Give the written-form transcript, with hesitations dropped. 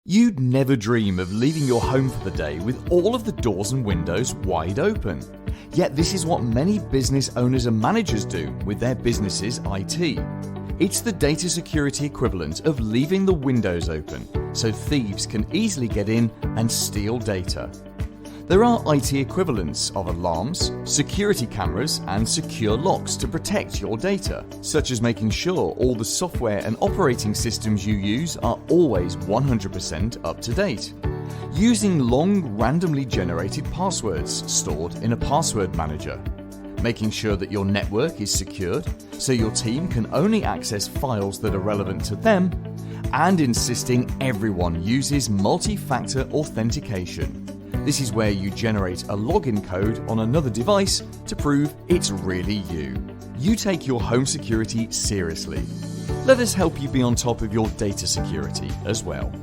You'd never dream of leaving your home for the day with all of the doors and windows wide open. Yet this is what many business owners and managers do with their business's IT. It's the data security equivalent of leaving the windows open, so thieves can easily get in and steal data. There are IT equivalents of alarms, security cameras, and secure locks to protect your data, such as making sure all the software and operating systems you use are always 100% up to date. Using long, randomly generated passwords stored in a password manager. Making sure that your network is secured, so your team can only access files that are relevant to them, and insisting everyone uses multi-factor authentication. This is where you generate a login code on another device to prove it's really you. You take your home security seriously. Let us help you be on top of your data security as well.